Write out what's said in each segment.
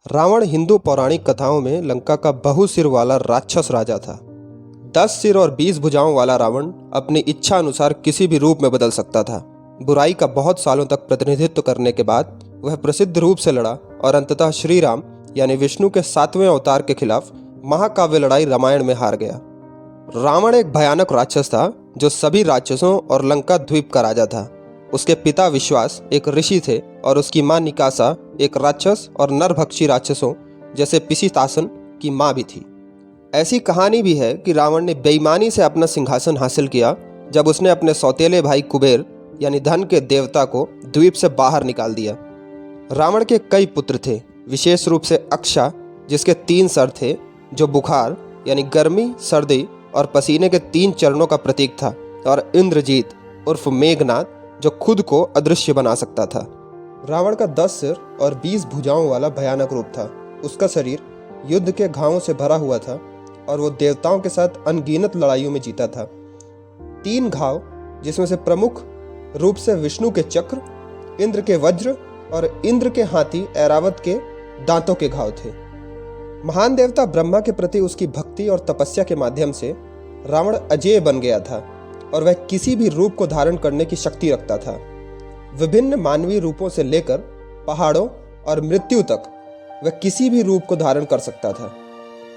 रावण हिंदू पौराणिक कथाओं में लंका का बहुसिर वाला राक्षस राजा था। 10 सिर और 20 भुजाओं वाला रावण अपनी इच्छा अनुसार किसी भी रूप में बदल सकता था। बुराई का बहुत सालों तक प्रतिनिधित्व करने के बाद वह प्रसिद्ध रूप से लड़ा और अंततः श्री राम यानी विष्णु के 7वें अवतार के खिलाफ महाकाव्य लड़ाई रामायण में हार गया। रावण एक भयानक राक्षस था जो सभी राक्षसों और लंका द्वीप का राजा था। उसके पिता विश्वास एक ऋषि थे और उसकी मां निकासा एक राक्षस और नरभक्षी राक्षसों जैसे पिशीतासन की मां भी थी। ऐसी कहानी भी है कि रावण ने बेईमानी से अपना सिंहासन हासिल किया जब उसने अपने सौतेले भाई कुबेर यानी धन के देवता को द्वीप से बाहर निकाल दिया। रावण के कई पुत्र थे, विशेष रूप से अक्षा जिसके 3 सर थे, जो बुखार यानी गर्मी, सर्दी और पसीने के 3 चरणों का प्रतीक था, और इंद्रजीत उर्फ मेघनाथ जो खुद को अदृश्य बना सकता था। रावण का 10 सिर और 20 भुजाओं वाला भयानक रूप था। उसका शरीर युद्ध के घावों से भरा हुआ था और वो देवताओं के साथ अनगिनत लड़ाइयों में जीता था। 3 घाव जिसमें से प्रमुख रूप से विष्णु के चक्र, इंद्र के वज्र और इंद्र के हाथी ऐरावत के दांतों के घाव थे। महान देवता ब्रह्मा के प्रति उसकी भक्ति और तपस्या के माध्यम से रावण अजेय बन गया था और वह किसी भी रूप को धारण करने की शक्ति रखता था। विभिन्न मानवीय रूपों से लेकर पहाड़ों और मृत्यु तक वह किसी भी रूप को धारण कर सकता था।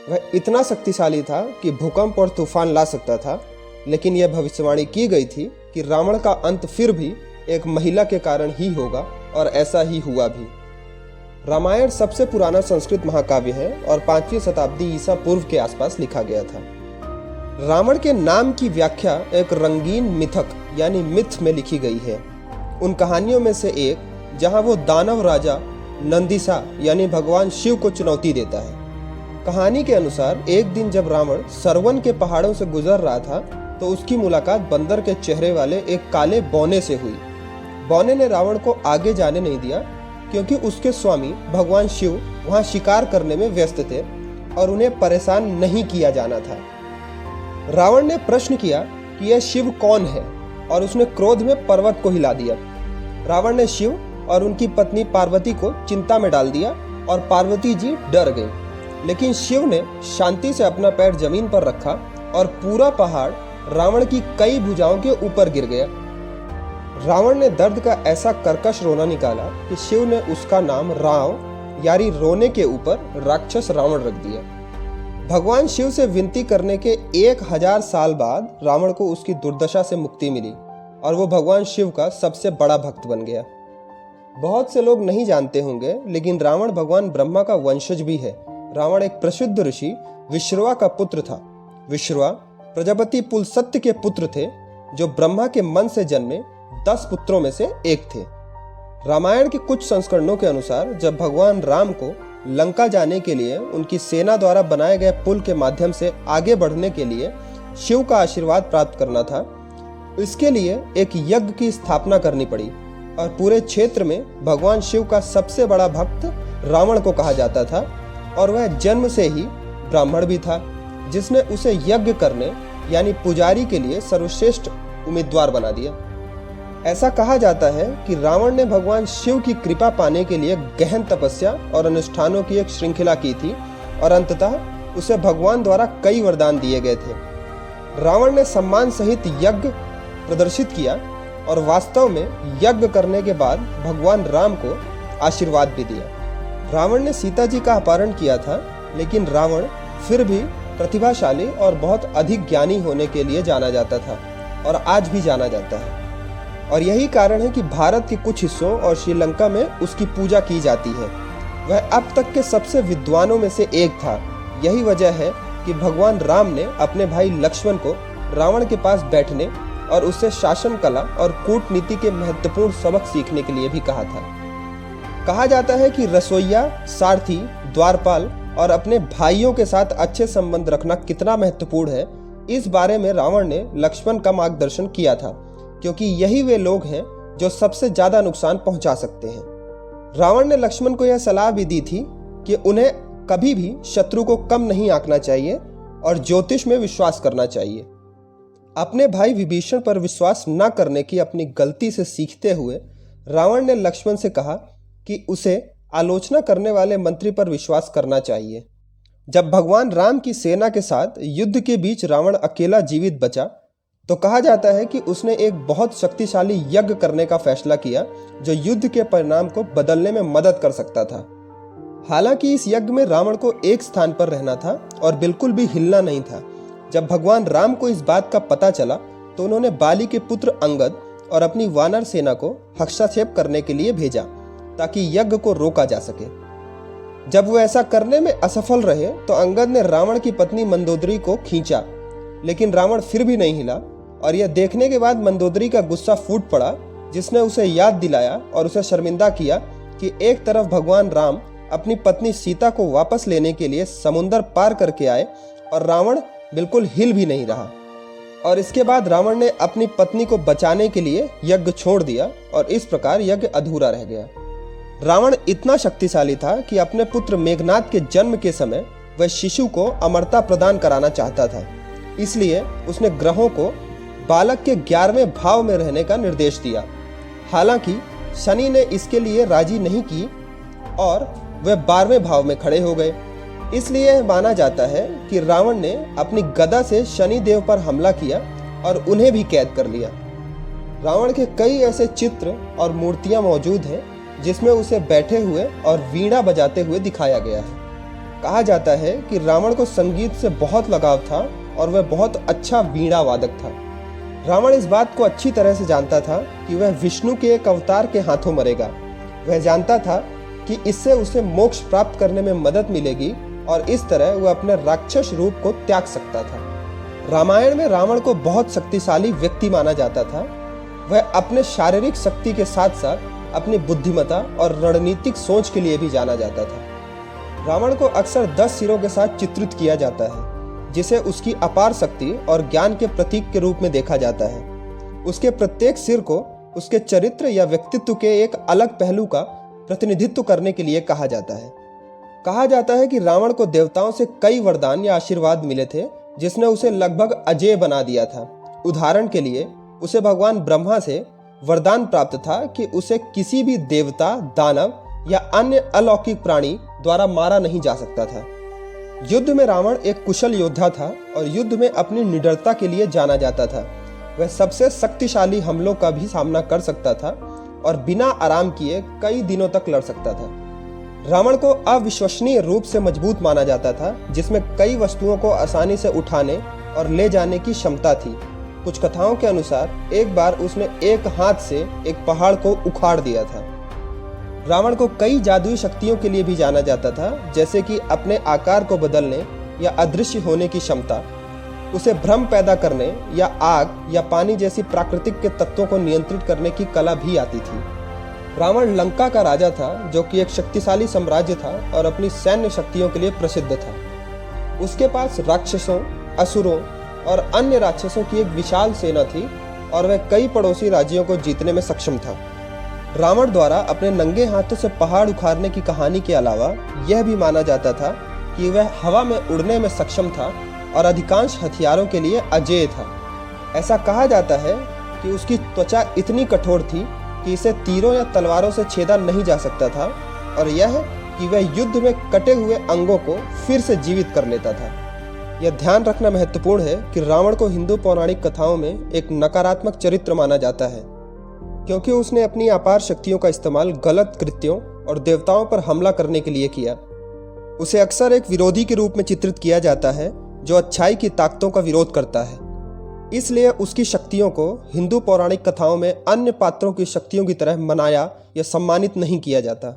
वह इतना शक्तिशाली था कि भूकंप और तूफान ला सकता था, लेकिन यह भविष्यवाणी की गई थी कि रावण का अंत फिर भी एक महिला के कारण ही होगा, और ऐसा ही हुआ भी। रामायण सबसे पुराना संस्कृत महाकाव्य है और 5वीं शताब्दी ईसा पूर्व के आसपास लिखा गया था। रावण के नाम की व्याख्या एक रंगीन मिथक यानी मिथ में लिखी गई है। उन कहानियों में से एक जहां वो दानव राजा नंदिसा यानी भगवान शिव को चुनौती देता है। कहानी के अनुसार एक दिन जब रावण सरवन के पहाड़ों से गुजर रहा था तो उसकी मुलाकात बंदर के चेहरे वाले एक काले बौने से हुई। बौने ने रावण को आगे जाने नहीं दिया क्योंकि उसके स्वामी भगवान शिव वहां शिकार करने में व्यस्त थे और उन्हें परेशान नहीं किया जाना था। रावण ने प्रश्न किया कि यह शिव कौन है और उसने क्रोध में पर्वत को हिला दिया। रावण ने शिव और उनकी पत्नी पार्वती को चिंता में डाल दिया और पार्वती जी डर गई, लेकिन शिव ने शांति से अपना पैर जमीन पर रखा और पूरा पहाड़ रावण की कई भुजाओं के ऊपर गिर गया। रावण ने दर्द का ऐसा कर्कश रोना निकाला कि शिव ने उसका नाम राव यानी रोने के ऊपर राक्षस रावण रख दिया। भगवान शिव से विनती करने के 1000 साल बाद रावण को उसकी दुर्दशा से मुक्ति मिली और वो भगवान शिव का सबसे बड़ा भक्त बन गया। बहुत से लोग नहीं जानते होंगे, लेकिन रावण भगवान ब्रह्मा का वंशज भी है। रावण एक प्रसिद्ध ऋषि विश्रवा का पुत्र था। विश्रवा प्रजापति पुलस्त्य के पुत्र थे जो ब्रह्मा के मन से जन्मे 10 पुत्रों में से एक थे। रामायण के कुछ संस्करणों के अनुसार जब भगवान राम को लंका जाने के लिए उनकी सेना द्वारा बनाए गए पुल के माध्यम से आगे बढ़ने के लिए शिव का आशीर्वाद प्राप्त करना था, इसके लिए एक यज्ञ की स्थापना करनी पड़ी और पूरे क्षेत्र में भगवान शिव का सबसे बड़ा भक्त रावण को कहा जाता था और वह जन्म से ही ब्राह्मण भी था, जिसने उसे यज्ञ करने यानी पुजारी के लिए सर्वश्रेष्ठ उम्मीदवार बना दिया। ऐसा कहा जाता है कि रावण ने भगवान शिव की कृपा पाने के लिए गहन तपस्या और अनुष्ठानों की एक श्रृंखला की थी और अंततः उसे भगवान द्वारा कई वरदान दिए गए थे। रावण ने सम्मान सहित यज्ञ प्रदर्शित किया और वास्तव में यज्ञ करने के बाद भगवान राम को आशीर्वाद भी दिया। रावण ने सीता जी का अपहरण किया था, लेकिन रावण फिर भी प्रतिभाशाली और बहुत अधिक ज्ञानी होने के लिए जाना जाता था और आज भी जाना जाता है, और यही कारण है कि भारत के कुछ हिस्सों और श्रीलंका में उसकी पूजा की जाती है। वह अब तक के सबसे विद्वानों में से एक था। यही वजह है कि भगवान राम ने अपने भाई लक्ष्मण को रावण के पास बैठने और उससे शासन कला और कूटनीति के महत्वपूर्ण सबक सीखने के लिए भी कहा था। कहा जाता है कि रसोइया, सारथी, द्वारपाल और अपने भाइयों के साथ अच्छे संबंध रखना कितना महत्वपूर्ण है, इस बारे में रावण ने लक्ष्मण का मार्गदर्शन किया था, क्योंकि यही वे लोग हैं जो सबसे ज्यादा नुकसान पहुंचा सकते हैं। रावण ने लक्ष्मण को यह सलाह भी दी थी कि उन्हें कभी भी शत्रु को कम नहीं आंकना चाहिए और ज्योतिष में विश्वास करना चाहिए। अपने भाई विभीषण पर विश्वास न करने की अपनी गलती से सीखते हुए रावण ने लक्ष्मण से कहा कि उसे आलोचना करने वाले मंत्री पर विश्वास करना चाहिए। जब भगवान राम की सेना के साथ युद्ध के बीच रावण अकेला जीवित बचा तो कहा जाता है कि उसने एक बहुत शक्तिशाली यज्ञ करने का फैसला किया जो युद्ध के परिणाम को बदलने में मदद कर सकता था। हालांकि इस यज्ञ में रावण को एक स्थान पर रहना था और बिल्कुल भी हिलना नहीं था। जब भगवान राम को इस बात का पता चला तो उन्होंने बाली के पुत्र अंगद और अपनी वानर सेना को हस्तक्षेप करने के लिए भेजा ताकि यज्ञ को रोका जा सके। जब वो ऐसा करने में असफल रहे तो अंगद ने रावण की पत्नी मंदोदरी को खींचा, लेकिन रावण फिर भी नहीं हिला और यह देखने के बाद मंदोदरी का गुस्सा फूट पड़ा, जिसने उसे याद दिलाया और उसे शर्मिंदा किया कि एक तरफ भगवान राम अपनी पत्नी सीता को वापस लेने के लिए समुंदर पार करके आए और रावण बिल्कुल हिल भी नहीं रहा, और इसके बाद रावण ने अपनी पत्नी को बचाने के लिए यज्ञ छोड़ दिया और इस प्रकार यज्ञ अधूरा रह गया। रावण इतना शक्तिशाली था कि अपने पुत्र मेघनाद के जन्म के समय वह शिशु को अमरता प्रदान कराना चाहता था। इसलिए उसने ग्रहों को बालक के 11वें भाव में रहने का निर्देश दिया। हालांकि शनि ने इसके लिए राजी नहीं की और वे 12वें भाव में खड़े हो गए। इसलिए माना जाता है कि रावण ने अपनी गदा से शनि देव पर हमला किया और उन्हें भी कैद कर लिया। रावण के कई ऐसे चित्र और मूर्तियां मौजूद हैं जिसमें उसे बैठे हुए और वीणा बजाते हुए दिखाया गया है। कहा जाता है कि रावण को संगीत से बहुत लगाव था और वह बहुत अच्छा वीणा वादक था। रावण इस बात को अच्छी तरह से जानता था कि वह विष्णु के एक अवतार के हाथों मरेगा। वह जानता था कि इससे उसे मोक्ष प्राप्त करने में मदद मिलेगी और इस तरह वह अपने राक्षस रूप को त्याग सकता था। रामायण में रावण को बहुत शक्तिशाली व्यक्ति माना जाता था। वह अपने शारीरिक शक्ति के साथ साथ अपनी बुद्धिमत्ता और रणनीतिक सोच के लिए भी जाना जाता था। रावण को अक्सर 10 सिरों के साथ चित्रित किया जाता है, जिसे उसकी अपार शक्ति और ज्ञान के प्रतीक के रूप में देखा जाता है। उसके प्रत्येक सिर को उसके चरित्र या व्यक्तित्व के एक अलग पहलू का प्रतिनिधित्व करने के लिए कहा जाता है। कहा जाता है कि रावण को देवताओं से कई वरदान या आशीर्वाद मिले थे जिसने उसे लगभग अजेय बना दिया था। उदाहरण के लिए उसे भगवान ब्रह्मा से वरदान प्राप्त था कि उसे किसी भी देवता, दानव या अन्य अलौकिक प्राणी द्वारा मारा नहीं जा सकता था। युद्ध में रावण एक कुशल योद्धा था और युद्ध में अपनी निडरता के लिए जाना जाता था। वह सबसे शक्तिशाली हमलों का भी सामना कर सकता था और बिना आराम किए कई दिनों तक लड़ सकता था। रावण को अविश्वसनीय रूप से मजबूत माना जाता था, जिसमें कई वस्तुओं को आसानी से उठाने और ले जाने की क्षमता थी। कुछ कथाओं के अनुसार एक बार उसने एक हाथ से एक पहाड़ को उखाड़ दिया था। रावण को कई जादुई शक्तियों के लिए भी जाना जाता था, जैसे कि अपने आकार को बदलने या अदृश्य होने की क्षमता, उसे भ्रम पैदा करने या आग या पानी जैसी प्राकृतिक के तत्वों को नियंत्रित करने की कला भी आती थी। रावण लंका का राजा था, जो कि एक शक्तिशाली साम्राज्य था और अपनी सैन्य शक्तियों के लिए प्रसिद्ध था। उसके पास राक्षसों, असुरों और अन्य राक्षसों की एक विशाल सेना थी और वह कई पड़ोसी राज्यों को जीतने में सक्षम था। रावण द्वारा अपने नंगे हाथों से पहाड़ उखाड़ने की कहानी के अलावा यह भी माना जाता था कि वह हवा में उड़ने में सक्षम था और अधिकांश हथियारों के लिए अजेय था। ऐसा कहा जाता है कि उसकी त्वचा इतनी कठोर थी कि इसे तीरों या तलवारों से छेदा नहीं जा सकता था, और यह कि वह युद्ध में कटे हुए अंगों को फिर से जीवित कर लेता था। यह ध्यान रखना महत्वपूर्ण है कि रावण को हिंदू पौराणिक कथाओं में एक नकारात्मक चरित्र माना जाता है, क्योंकि उसने अपनी अपार शक्तियों का इस्तेमाल गलत कृत्यों और देवताओं पर हमला करने के लिए किया। उसे अक्सर एक विरोधी के रूप में चित्रित किया जाता है जो अच्छाई की ताकतों का विरोध करता है। इसलिए उसकी शक्तियों को हिंदू पौराणिक कथाओं में अन्य पात्रों की शक्तियों की तरह मनाया या सम्मानित नहीं किया जाता।